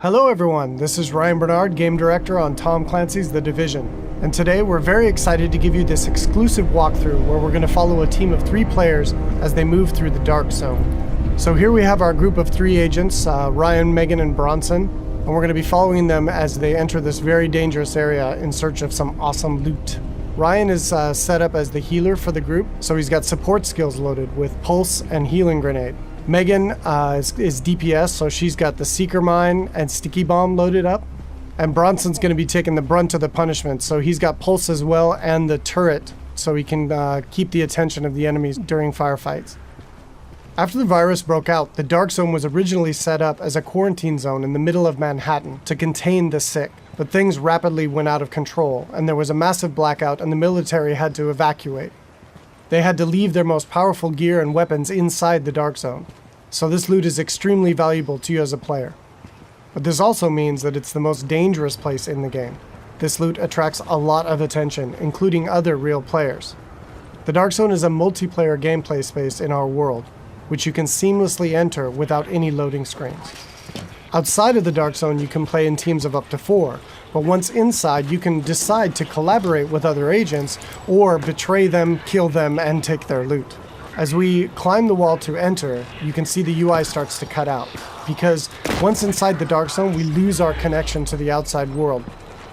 Hello everyone, this is Ryan Bernard, Game Director on Tom Clancy's The Division. And today we're very excited to give you this exclusive walkthrough where we're going to follow a team of 3 players as they move through the dark zone. So here we have our group of 3 agents, Ryan, Megan, and Bronson, and we're going to be following them as they enter this very dangerous area in search of some awesome loot. Ryan is set up as the healer for the group, so he's got support skills loaded with Pulse and Healing Grenade. Megan is DPS, so she's got the Seeker Mine and Sticky Bomb loaded up. And Bronson's going to be taking the brunt of the punishment, so he's got Pulse as well and the turret, so he can keep the attention of the enemies during firefights. After the virus broke out, the Dark Zone was originally set up as a quarantine zone in the middle of Manhattan to contain the sick, but things rapidly went out of control, and there was a massive blackout and the military had to evacuate. They had to leave their most powerful gear and weapons inside the Dark Zone, so this loot is extremely valuable to you as a player. But this also means that it's the most dangerous place in the game. This loot attracts a lot of attention, including other real players. The Dark Zone is a multiplayer gameplay space in our world, which you can seamlessly enter without any loading screens. Outside of the Dark Zone, you can play in teams of up to 4, but once inside, you can decide to collaborate with other agents or betray them, kill them, and take their loot. As we climb the wall to enter, you can see the UI starts to cut out, because once inside the Dark Zone, we lose our connection to the outside world.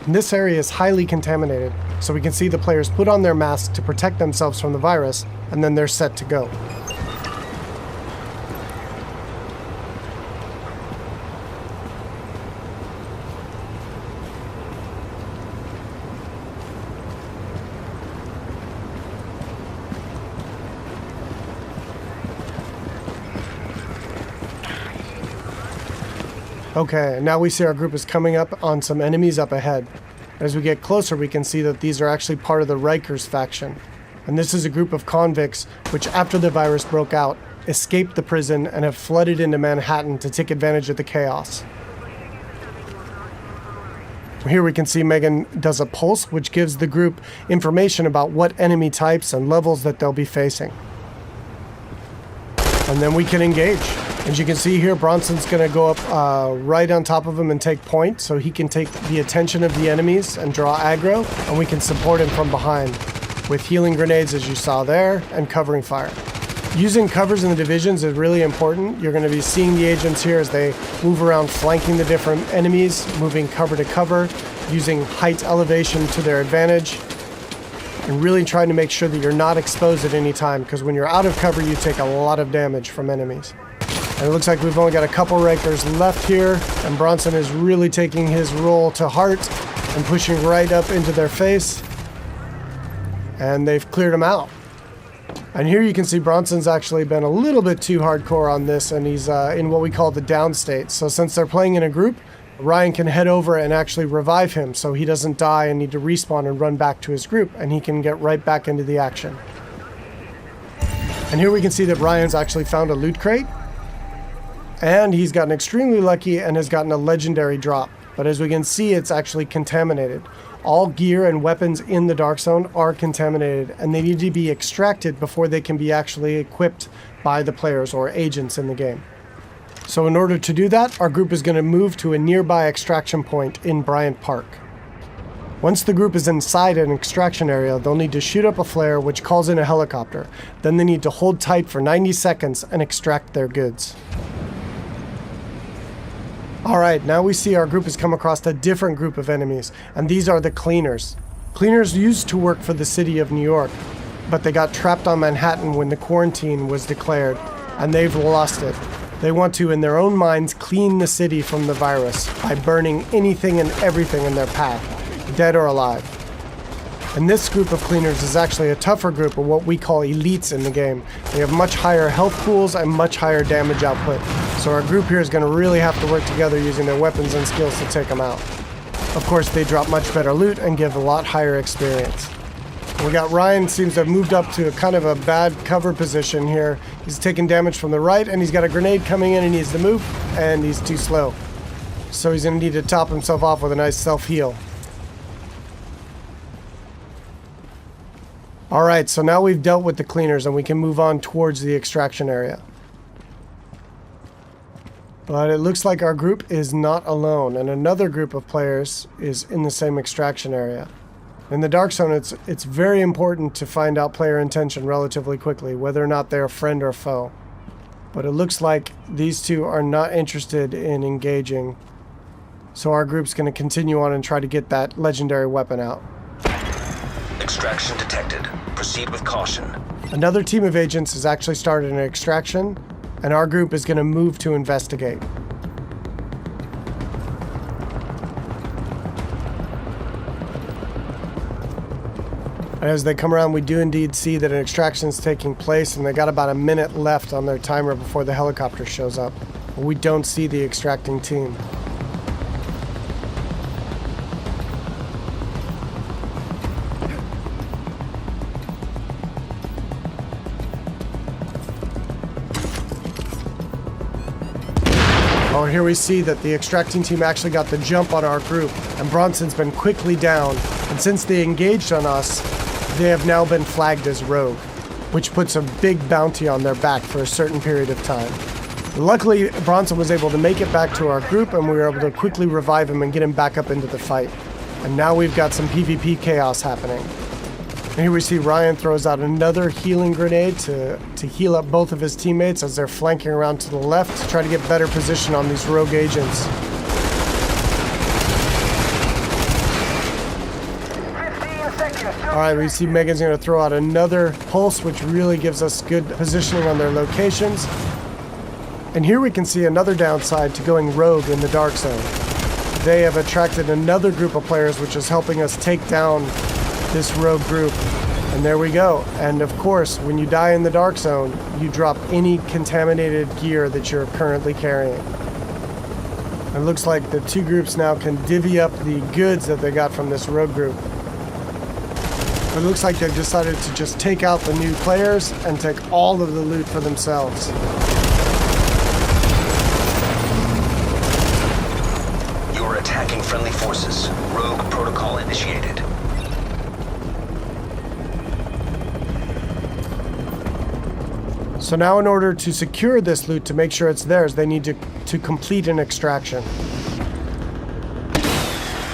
And this area is highly contaminated, so we can see the players put on their masks to protect themselves from the virus, and then they're set to go. Okay, now we see our group is coming up on some enemies up ahead. As we get closer, we can see that these are actually part of the Rikers faction. And this is a group of convicts which, after the virus broke out, escaped the prison and have flooded into Manhattan to take advantage of the chaos. Here we can see Megan does a pulse, which gives the group information about what enemy types and levels that they'll be facing. And then we can engage. As you can see here, Bronson's going to go up right on top of him and take point, so he can take the attention of the enemies and draw aggro, and we can support him from behind with healing grenades, as you saw there, and covering fire. Using covers in the divisions is really important. You're going to be seeing the agents here as they move around flanking the different enemies, moving cover to cover, using height elevation to their advantage, and really trying to make sure that you're not exposed at any time, because when you're out of cover, you take a lot of damage from enemies. And it looks like we've only got a couple Rikers left here, and Bronson is really taking his role to heart and pushing right up into their face. And they've cleared him out. And here you can see Bronson's actually been a little bit too hardcore on this, and he's in what we call the down state. So since they're playing in a group, Ryan can head over and actually revive him so he doesn't die and need to respawn and run back to his group, and he can get right back into the action. And here we can see that Ryan's actually found a loot crate. And he's gotten extremely lucky and has gotten a legendary drop. But as we can see, it's actually contaminated. All gear and weapons in the Dark Zone are contaminated, and they need to be extracted before they can be actually equipped by the players or agents in the game. So in order to do that, our group is going to move to a nearby extraction point in Bryant Park. Once the group is inside an extraction area, they'll need to shoot up a flare which calls in a helicopter. Then they need to hold tight for 90 seconds and extract their goods. Alright, now we see our group has come across a different group of enemies, and these are the Cleaners. Cleaners used to work for the city of New York, but they got trapped on Manhattan when the quarantine was declared, and they've lost it. They want to, in their own minds, clean the city from the virus by burning anything and everything in their path, dead or alive. And this group of Cleaners is actually a tougher group of what we call elites in the game. They have much higher health pools and much higher damage output. So our group here is going to really have to work together using their weapons and skills to take them out. Of course, they drop much better loot and give a lot higher experience. We got Ryan seems to have moved up to a kind of a bad cover position here. He's taking damage from the right, and he's got a grenade coming in. He needs to move, and he's too slow. So he's going to need to top himself off with a nice self-heal. Alright, so now we've dealt with the Cleaners, and we can move on towards the extraction area. But it looks like our group is not alone, and another group of players is in the same extraction area. In the dark zone, it's very important to find out player intention relatively quickly, whether or not they're a friend or foe. But it looks like these two are not interested in engaging, so our group's going to continue on and try to get that legendary weapon out. Extraction detected. Proceed with caution. Another team of agents has actually started an extraction, and our group is going to move to investigate. And as they come around, we do indeed see that an extraction is taking place, and they got about a minute left on their timer before the helicopter shows up. But we don't see the extracting team. Oh, here we see that the extracting team actually got the jump on our group, and Bronson's been quickly down. And since they engaged on us, they have now been flagged as rogue, which puts a big bounty on their back for a certain period of time. Luckily, Bronson was able to make it back to our group, and we were able to quickly revive him and get him back up into the fight. And now we've got some PvP chaos happening. And here we see Ryan throws out another healing grenade to heal up both of his teammates as they're flanking around to the left to try to get better position on these rogue agents. 15 seconds. Alright, we see Megan's going to throw out another pulse, which really gives us good positioning on their locations. And here we can see another downside to going rogue in the dark zone. They have attracted another group of players, which is helping us take down this rogue group. And there we go. And of course, when you die in the dark zone, you drop any contaminated gear that you're currently carrying. It looks like the two groups now can divvy up the goods that they got from this rogue group. It looks like they've decided to just take out the new players and take all of the loot for themselves. You are attacking friendly forces. Rogue protocol initiated. So now in order to secure this loot, to make sure it's theirs, they need to complete an extraction.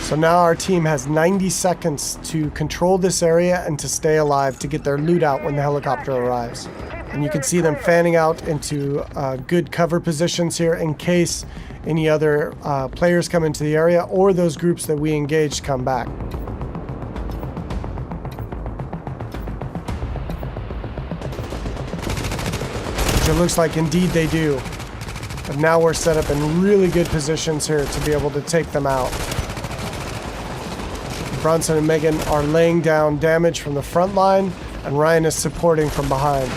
So now our team has 90 seconds to control this area and to stay alive to get their loot out when the helicopter arrives. And you can see them fanning out into good cover positions here in case any other players come into the area or those groups that we engaged come back. Which it looks like indeed they do. But now we're set up in really good positions here to be able to take them out. Bronson and Megan are laying down damage from the front line, and Ryan is supporting from behind.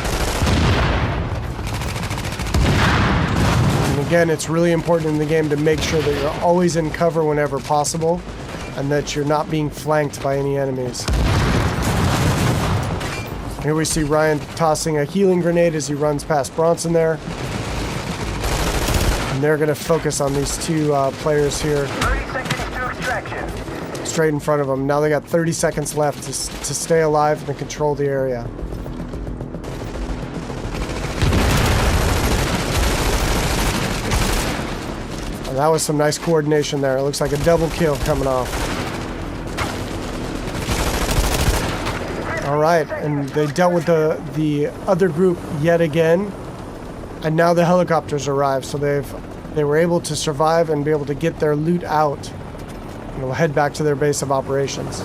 And again, it's really important in the game to make sure that you're always in cover whenever possible, and that you're not being flanked by any enemies. Here we see Ryan tossing a healing grenade as he runs past Bronson there. And they're going to focus on these two players here. 30 seconds to extraction. Straight in front of them. Now they got 30 seconds left to stay alive and control the area. And that was some nice coordination there. It looks like a double kill coming off. All right, and they dealt with the other group yet again, and now the helicopters arrived, so they were able to survive and be able to get their loot out, and will head back to their base of operations.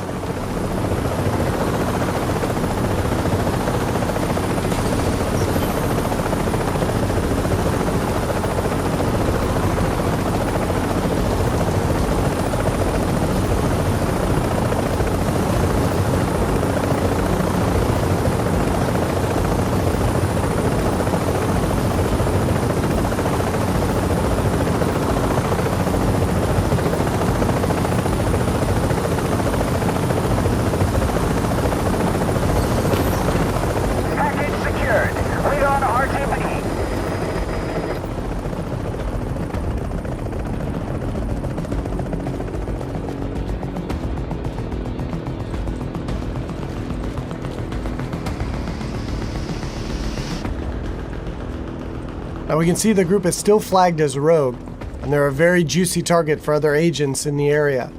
Now we can see the group is still flagged as rogue, and they're a very juicy target for other agents in the area.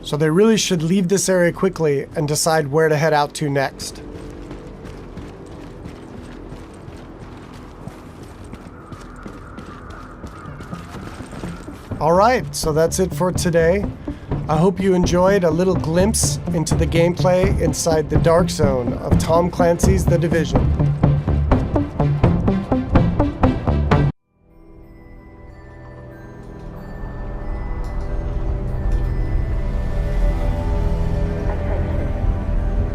So they really should leave this area quickly and decide where to head out to next. Alright, so that's it for today. I hope you enjoyed a little glimpse into the gameplay inside the Dark Zone of Tom Clancy's The Division.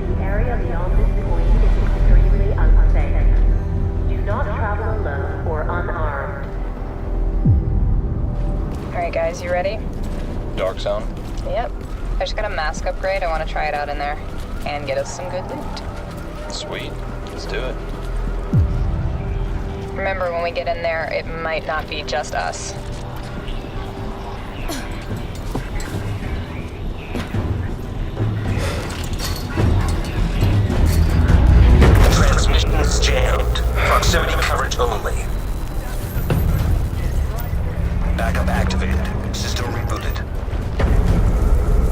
The area beyond this point is extremely unsafe. Do not travel alone or unarmed. Alright guys, you ready? Dark zone? Yep. I just got a mask upgrade. I want to try it out in there. And get us some good loot. Sweet. Let's do it. Remember, when we get in there, it might not be just us. Transmission is jammed. Proximity coverage only. Backup activated. System rebooted.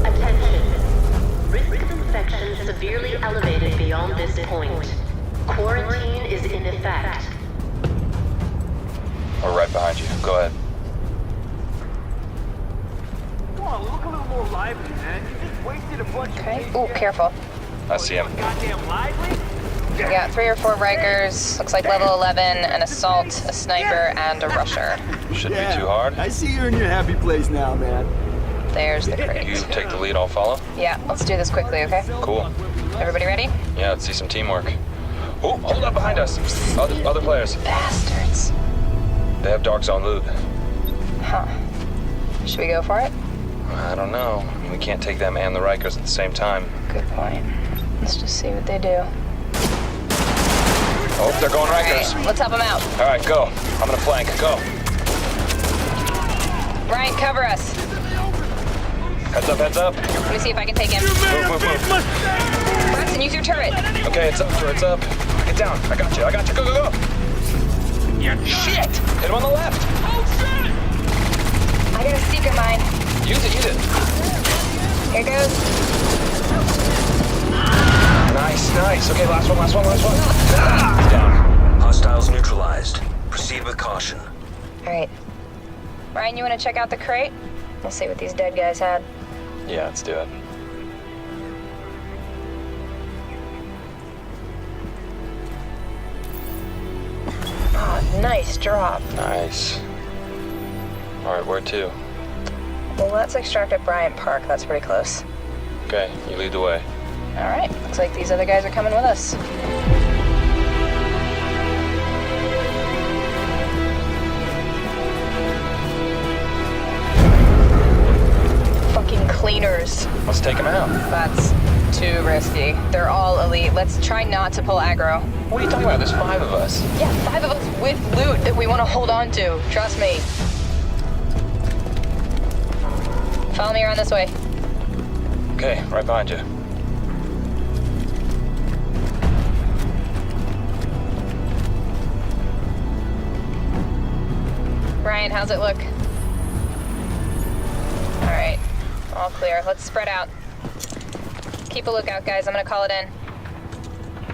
Attention. Risk of infection severely elevated beyond this point. Quarantine is in effect. We're right behind you. Go ahead. Come on, look a little more lively, man. You just wasted a bunch Okay. of... Ooh, careful. I see him. Goddamn lively? We got 3 or 4 Rikers, looks like level 11, an assault, a sniper, and a rusher. Shouldn't be too hard. I see you're in your happy place now, man. There's the You crate. take the lead, I'll follow. Yeah, let's do this quickly, okay? Cool. Everybody ready? Yeah, let's see some teamwork. Oh, hold up behind us. Other players. Bastards. They have dark zone loot. Huh. Should we go for it? I don't know. We can't take them and the Rikers at the same time. Good point. Let's just see what they do. Oh, they're going Alright, Rikers. let's help them out. All right, go. I'm gonna flank. Go. Ryan, cover us. Heads up, heads up. Let me see if I can take him. Move, move, move. Braxton, use your turret. Okay, it's up, it's up. Get down. I got you. Go, go, go. Shit! Hit him on the left. I got a seeker mine. Use it. Here goes. Nice. Okay, last one. Ah, down. Hostiles neutralized. Proceed with caution. Alright. Ryan, you want to check out the crate? We'll see what these dead guys had. Yeah, let's do it. Oh, nice drop. Nice. All right, where to? Well, let's extract at Bryant Park. That's pretty close. Okay, you lead the way. Alright, looks like these other guys are coming with us. Fucking cleaners. Let's take him out. That's too risky. They're all elite. Let's try not to pull aggro. What are you talking about? There's 5 of us. Yeah, 5 of us with loot that we want to hold on to. Trust me. Follow me around this way. Okay, right behind you. Ryan, how's it look? Alright, all clear. Let's spread out. Keep a lookout, guys. I'm gonna call it in.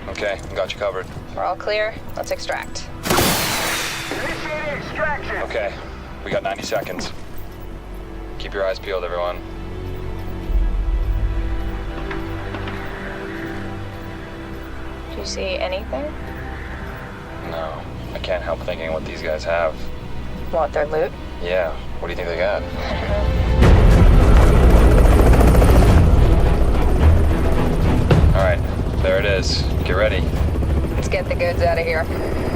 Okay, got you covered. We're all clear. Let's extract. Initiating extraction. Okay, we got 90 seconds. Keep your eyes peeled, everyone. Do you see anything? No, I can't help thinking what these guys have. Want their loot? Yeah, what do you think they got? All right, there it is. Get ready. Let's get the goods out of here.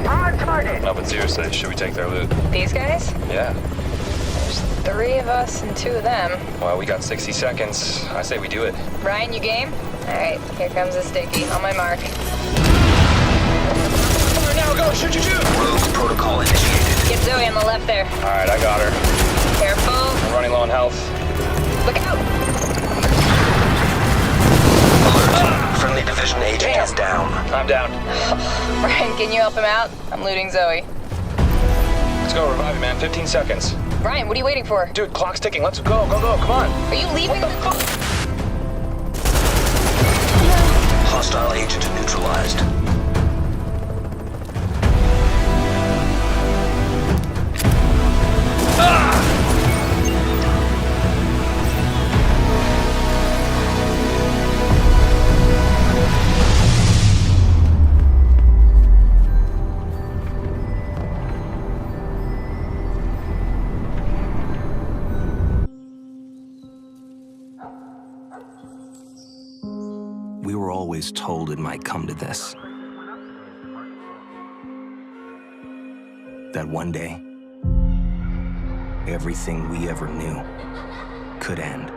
On target. No, but seriously, should we take their loot? These guys? Yeah. There's 3 of us and 2 of them. Well, we got 60 seconds. I say we do it. Ryan, you game? Alright, here comes the sticky. On my mark. Fire now, go, shoot. Rogue protocol initiated. Get Zoe on the left there. All right, I got her. Careful. I'm running low on health. Look out! Alert. Friendly division agent is down. I'm down. Ryan, can you help him out? I'm looting Zoe. Let's go, revive it, man. 15 seconds. Ryan, what are you waiting for? Dude, clock's ticking. Let's go, go, go. Come on. Are you leaving the... Hostile agent neutralized. We were always told it might come to this. That one day, everything we ever knew could end.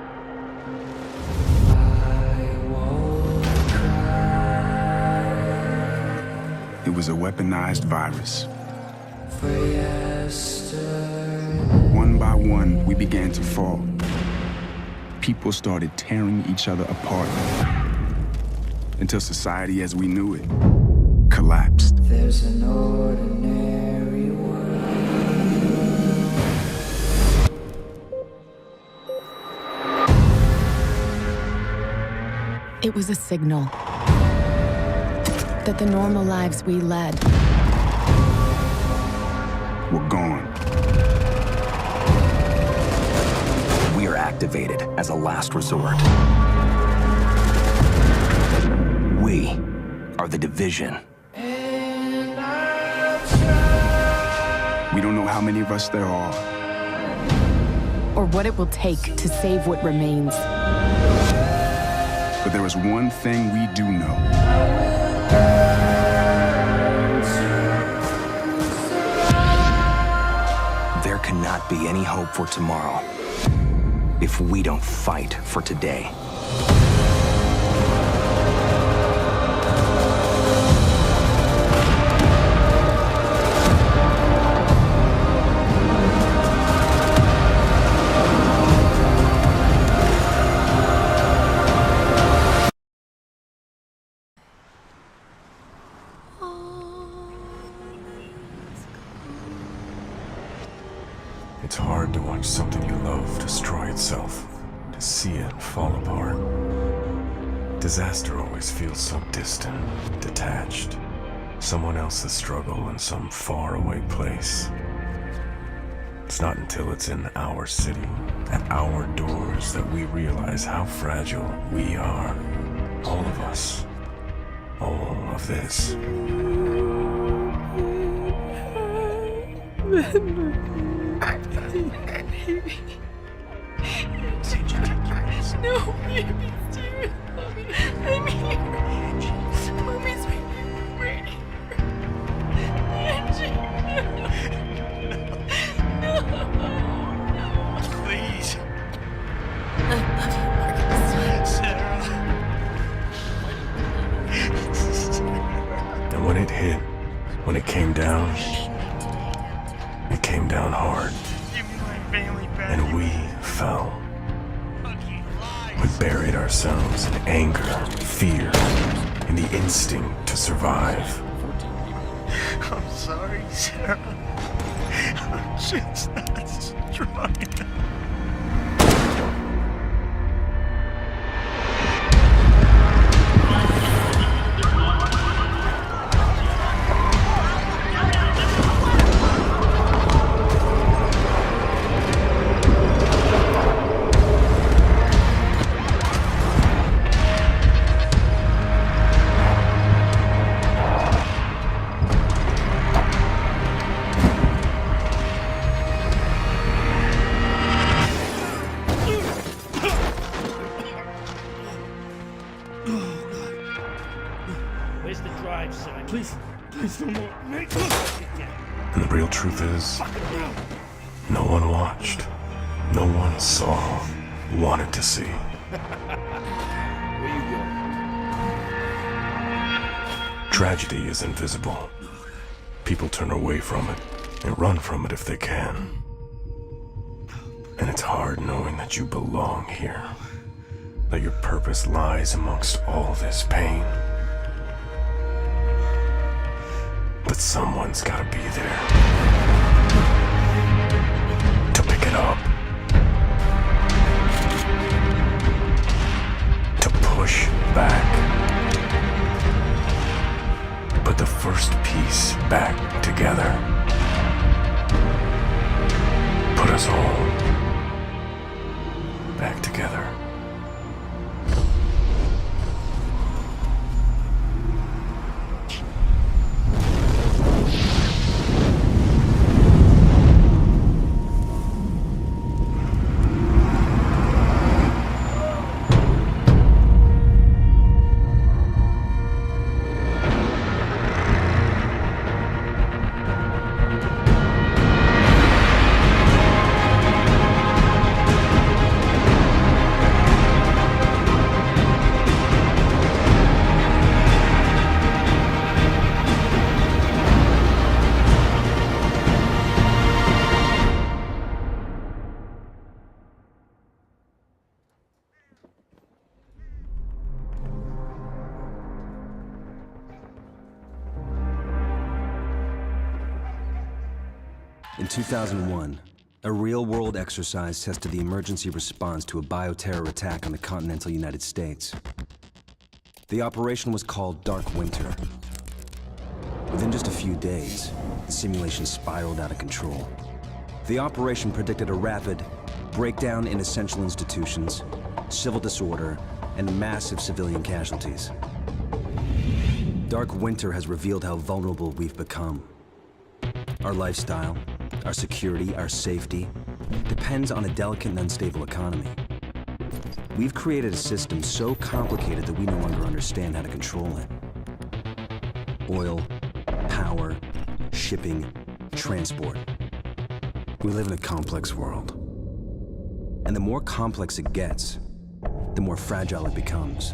It was a weaponized virus. One by one, we began to fall. People started tearing each other apart until society as we knew it collapsed. There's an ordinary world. It was a signal that the normal lives we led Were gone. We are activated as a last resort. We are the Division. We don't know how many of us there are. or what it will take to save what remains. But there is one thing we do know. There cannot be any hope for tomorrow if we don't fight for today. It's hard to watch something you love destroy itself, to see it fall apart. Disaster always feels so distant, detached. Someone else's struggle in some faraway place. It's not until it's in our city, at our doors, that we realize how fragile we are. All of us. All of this. No, baby, Steven. I'm here. Mommy's right here. Angie. No. Please. I love you, Marcus. Sarah. And when it hit, when it came down hard. And we fell. We buried ourselves in anger, fear, in the instinct to survive. I'm sorry, Sarah. I'm just not strong enough. Where's the drive, son? Please no more. And the real truth is, no one watched. No one saw, wanted to see. Where you going? Tragedy is invisible. People turn away from it and run from it if they can. And it's hard knowing that you belong here, that your purpose lies amongst all this pain. But someone's gotta be there. us all back together. In 2001, a real-world exercise tested the emergency response to a bioterror attack on the continental United States. The operation was called Dark Winter. Within just a few days, the simulation spiraled out of control. The operation predicted a rapid breakdown in essential institutions, civil disorder, and massive civilian casualties. Dark Winter has revealed how vulnerable we've become. Our lifestyle, our security, our safety, depends on a delicate and unstable economy. We've created a system so complicated that we no longer understand how to control it. Oil, power, shipping, transport. We live in a complex world. And the more complex it gets, the more fragile it becomes.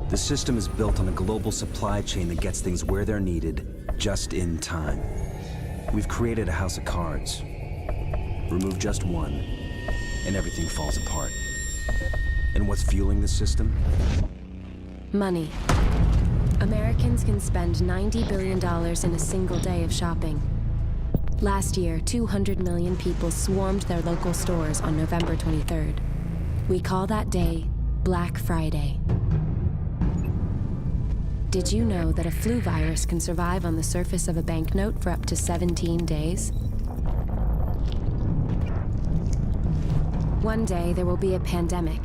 The system is built on a global supply chain that gets things where they're needed, just in time. We've created a house of cards. Remove just one, and everything falls apart. And what's fueling this system? Money. Americans can spend $90 billion in a single day of shopping. Last year, 200 million people swarmed their local stores on November 23rd. We call that day Black Friday. Did you know that a flu virus can survive on the surface of a banknote for up to 17 days? One day, there will be a pandemic.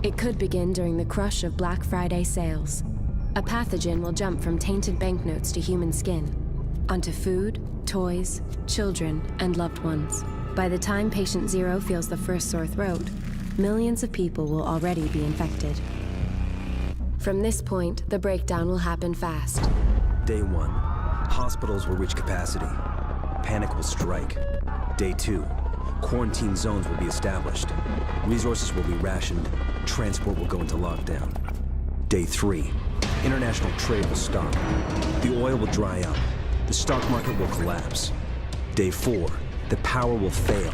It could begin during the crush of Black Friday sales. A pathogen will jump from tainted banknotes to human skin, onto food, toys, children, and loved ones. By the time patient zero feels the first sore throat, millions of people will already be infected. From this point, the breakdown will happen fast. Day 1, hospitals will reach capacity. Panic will strike. Day 2, quarantine zones will be established. Resources will be rationed. Transport will go into lockdown. Day 3, international trade will stop. The oil will dry up. The stock market will collapse. Day 4, the power will fail.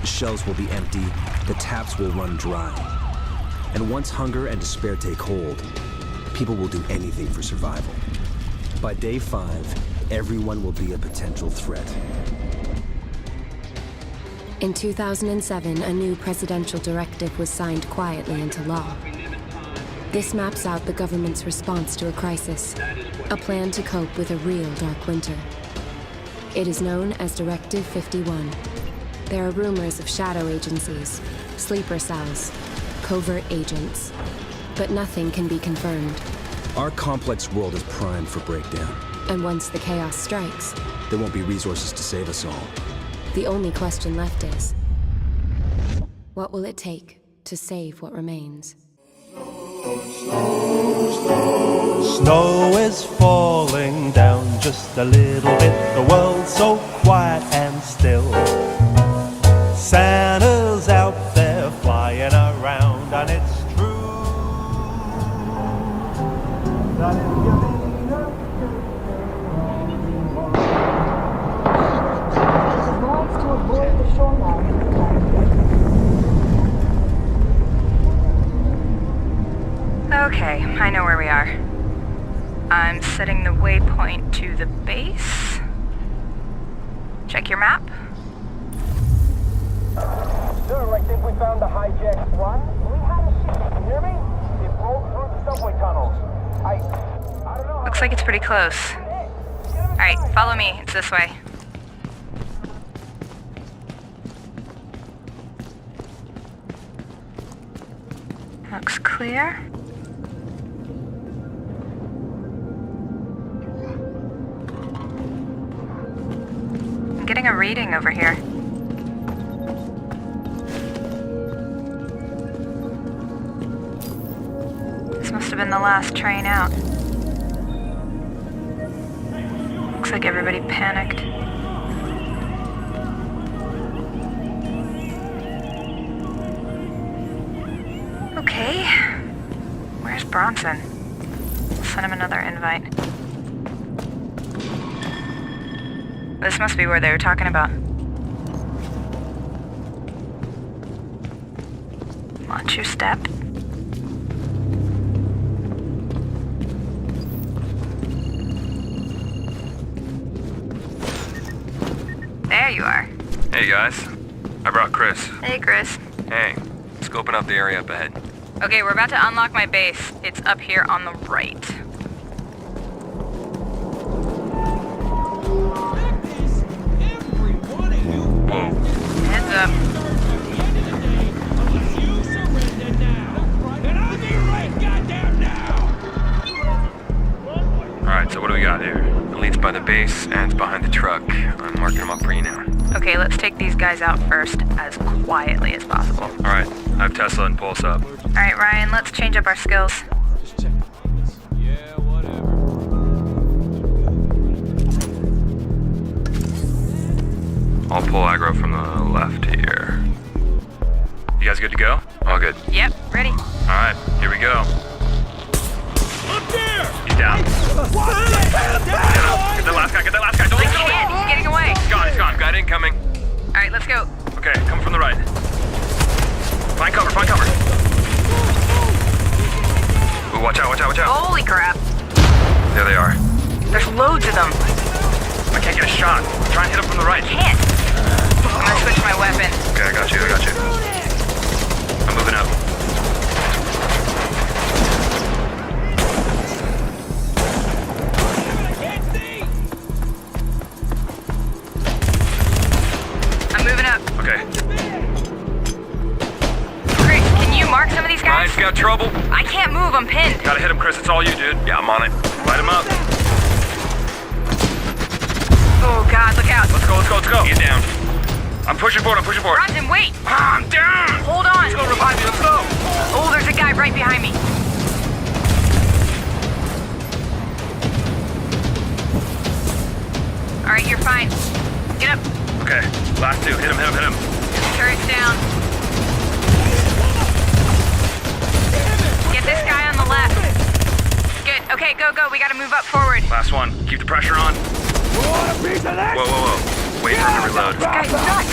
The shelves will be empty. The taps will run dry. And once hunger and despair take hold, people will do anything for survival. By day 5, everyone will be a potential threat. In 2007, a new presidential directive was signed quietly into law. This maps out the government's response to a crisis, a plan to cope with a real dark winter. It is known as Directive 51. There are rumors of shadow agencies, sleeper cells, covert agents, but nothing can be confirmed. Our complex world is primed for breakdown. And once the chaos strikes, there won't be resources to save us all. The only question left is, what will it take to save what remains? Snow is falling down just a little bit. The world's so quiet and still. Santa's out there flying around, and it's true that it's giving us advised to avoid the shoreline. Okay, I know where we are. I'm setting the waypoint to the base. Check your map. Sir, I think we found the hijacked one. We had a ship, you hear me? It rolled through the subway tunnels. I don't know. Looks like it's pretty close. Alright, follow me. It's this way. Looks clear. I'm getting a reading over here. This must have been the last train out. Looks like everybody panicked. Okay. Where's Bronson? I'll send him another invite. This must be where they were talking about. Watch your step. There you are. Hey guys, I brought Chris. Hey, Chris. Hey, scoping out the area up ahead. Okay, we're about to unlock my base. It's up here on the right. Whoa. Heads up. Alright, so what do we got here? The lead's by the base and it's behind the truck. I'm marking them up for you now. Okay, let's take these guys out first, as quietly as possible. Alright, I have Tesla and Pulse up. Alright, Ryan, let's change up our skills. I'll pull aggro from the left here. You guys good to go? All good. Yep, ready. Alright, here we go. Up there! He's down. Get that last guy, get that last guy. Don't I let him can't, he's getting away. He's gone. Guy incoming. Alright, let's go. Okay, come from the right. Find cover, find cover. Ooh, watch out. Holy crap. There they are. There's loads of them. I can't get a shot. Try and hit him from the right. Can't. I'm gonna switch my weapon. Okay, I got you. I'm moving up. I'm moving up. Okay. Chris, can you mark some of these guys? Ryan's got trouble. I can't move, I'm pinned. Gotta hit him, Chris. It's all you, dude. Yeah, I'm on it. Light him up. Oh god, look out. Let's go. Get down. I'm pushing forward. Bronson, wait. I'm down. Hold on. Let's go, revive me. Let's go. Oh, there's a guy right behind me. Alright, you're fine. Get up. Okay, last two. Hit him. Turret's down. Get this guy on the left. Good. Okay, go. We gotta move up forward. Last one. Keep the pressure on. Whoa. Wait for him to reload. This guy's nuts.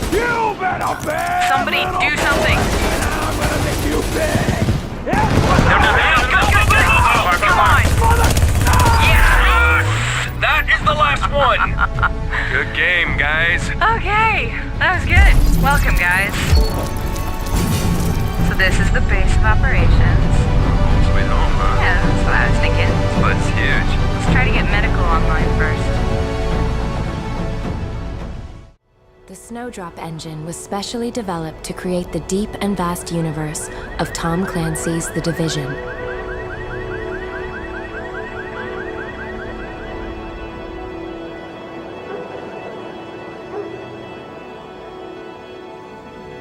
You better bet! Somebody do something. I'm gonna make you big! Go. Come on. Yes! That is the last one. Good game, guys. Okay, that was good. Welcome, guys. So this is the base of operations. Sweet home, huh? Yeah, that's what I was thinking. But it's huge. Let's try to get medical online first. The Snowdrop engine was specially developed to create the deep and vast universe of Tom Clancy's The Division.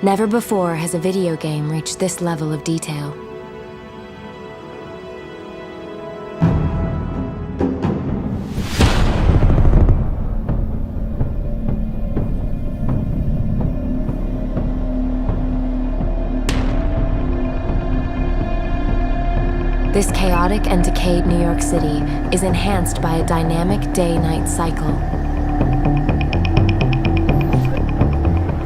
Never before has a video game reached this level of detail. This chaotic and decayed New York City is enhanced by a dynamic day-night cycle.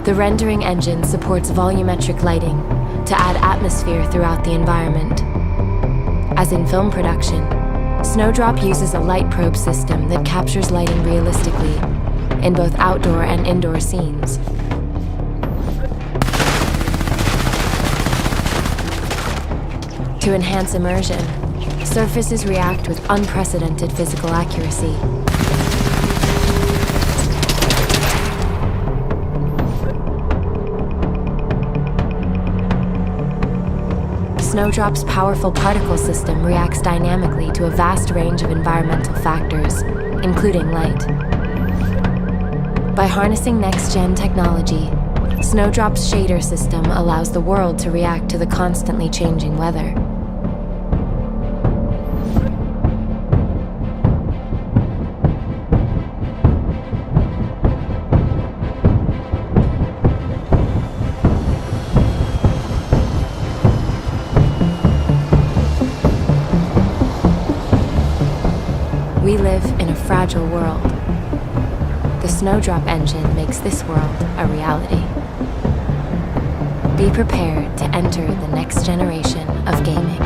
The rendering engine supports volumetric lighting to add atmosphere throughout the environment. As in film production, Snowdrop uses a light probe system that captures lighting realistically in both outdoor and indoor scenes. To enhance immersion, surfaces react with unprecedented physical accuracy. Snowdrop's powerful particle system reacts dynamically to a vast range of environmental factors, including light. By harnessing next-gen technology, Snowdrop's shader system allows the world to react to the constantly changing weather. We live in a fragile world. The Snowdrop engine makes this world a reality. Be prepared to enter the next generation of gaming.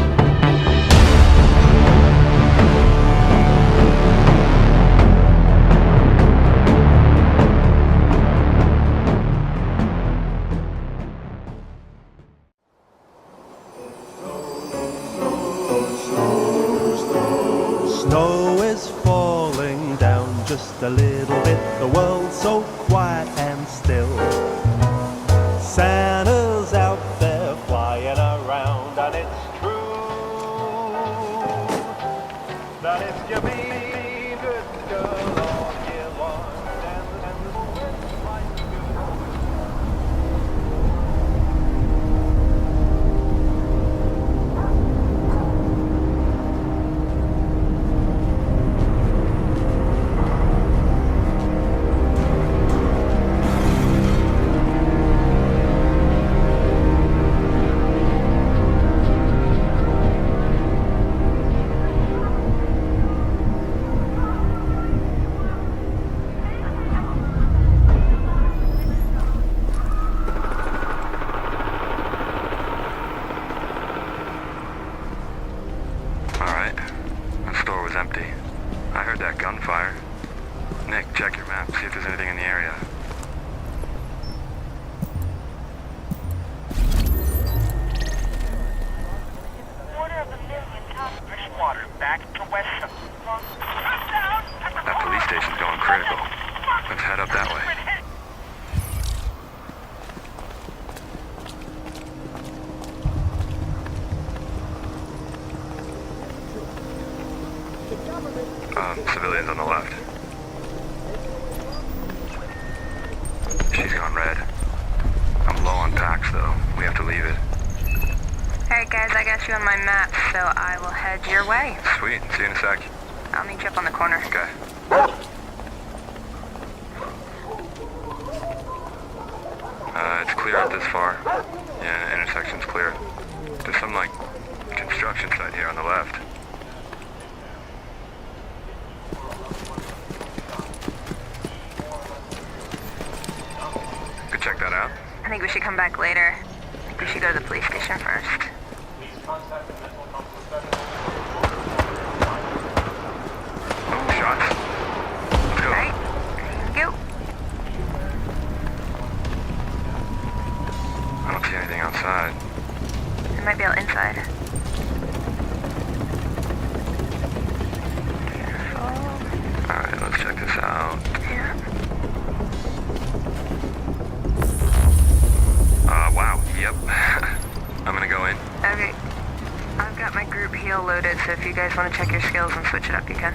Snow is falling down just a little bit. The world's so quiet and still. Santa's out there flying around, and it's true that if you be a good girl all year long, then the Swiss might be good. Empty. I heard that gunfire. Nick, check your map, see if there's anything in the area. That police station's going critical. Let's head up that way. Civilians on the left. She's gone red. I'm low on packs, though. We have to leave it. Alright guys, I got you on my map, so I will head your way. Sweet. See you in a sec. I'll meet you up on the corner. Okay. It's clear out this far. Yeah, the intersection's clear. There's some, construction site here on the left. Check that out. I think we should come back later. I think we should go to the police station first. Oh, shots. Let's go. Alright, go. I don't see anything outside. It might be out inside. Careful. Alright, let's check this out. Yeah. Wow, yep. I'm gonna go in. Okay. I've got my group heal loaded, so if you guys want to check your skills and switch it up, you can.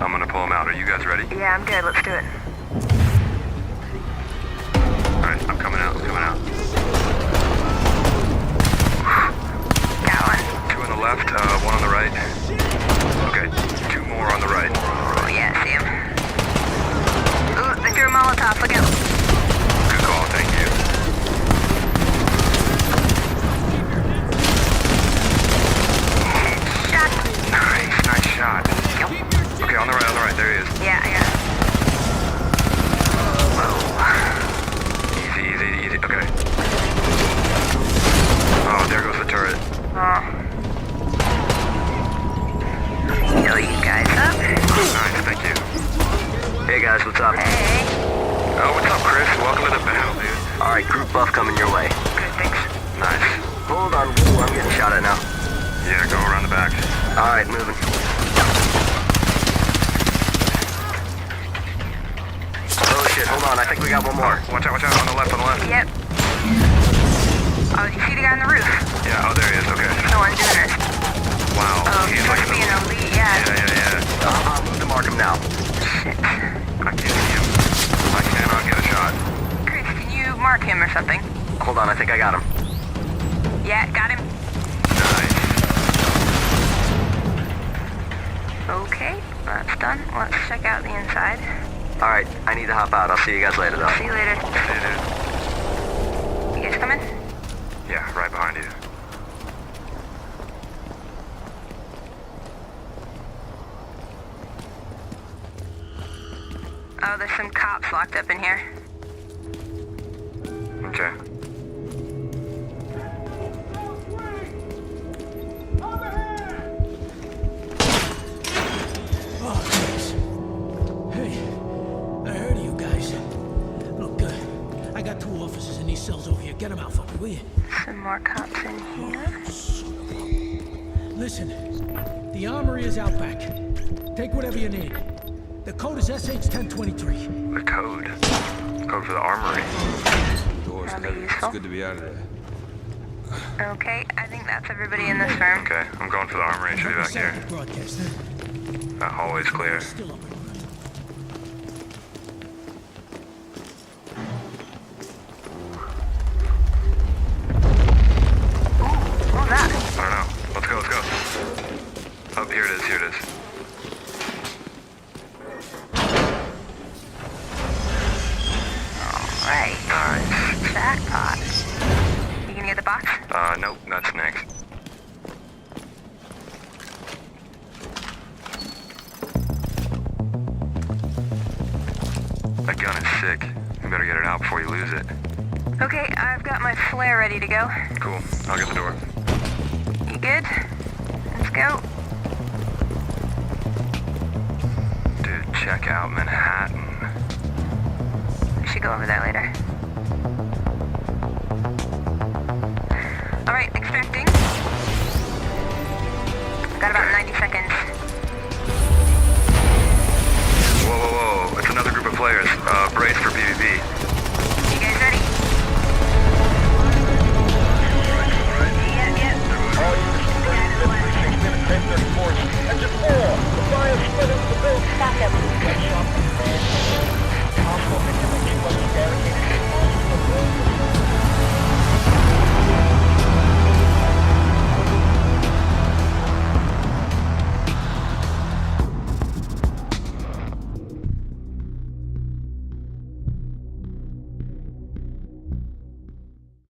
I'm gonna pull them out. Are you guys ready? Yeah, I'm good. Let's do it. Alright, I'm coming out. Got one. 2 on the left, 1 on the right. Okay, 2 more on the right. Oh yeah, see him. Ooh, they threw a Molotov. Look out. Good call, thank you. Shot. Nice shot. Okay, on the right, there he is. Yeah, I got it. Easy, okay. Oh, there goes the turret. Oh. Heal you guys up. Nice, thank you. Hey guys, what's up? Hey. Oh, what's up, Chris? Welcome to the battle, dude. Alright, group buff coming your way. Good, thanks. Nice. Hold on, Woo, I'm getting shot at now. Yeah, go around the back. Alright, moving. Oh shit, hold on, I think we got one more. Watch out, on the left, Yep. Oh, you see the guy on the roof? Yeah, oh, there he is, okay. He's the one doing this. Wow, Oh, he's he's like supposed to be an elite, yeah. Yeah. I'll move to mark him now. Shit. I can't see him. I cannot get a shot. Chris, can you mark him or something? Hold on, I think I got him. Yeah, got him. Nice. Okay, that's done. Let's check out the inside. Alright, I need to hop out. I'll see you guys later, though. See you later. See you, dude. You guys coming? Yeah, right behind you. Oh, there's some cops locked up in here. Okay. Oh, thanks. Hey, I heard of you guys. Look, I got 2 officers in these cells over here. Get them out for me, will you? Some more cops in here. Listen, the armory is out back. Take whatever you need. The code is SH-1023. The code? Code for the armory. Doors covered. It's good to be out of there. Okay, I think that's everybody in this room. Okay, I'm going for the armory. It should be back here. Broadcast, huh? That hallway's clear. Still up and running. What was that? I don't know. Let's go. Oh, here it is. Alright. Nice. Jackpot. You gonna get the box? Nope, that's next. That gun is sick. You better get it out before you lose it. Okay, I've got my flare ready to go. Cool. I'll get the door. You good? Let's go. Dude, check out Manhattan. We should go over there later. Alright, extracting. Got about 90 seconds.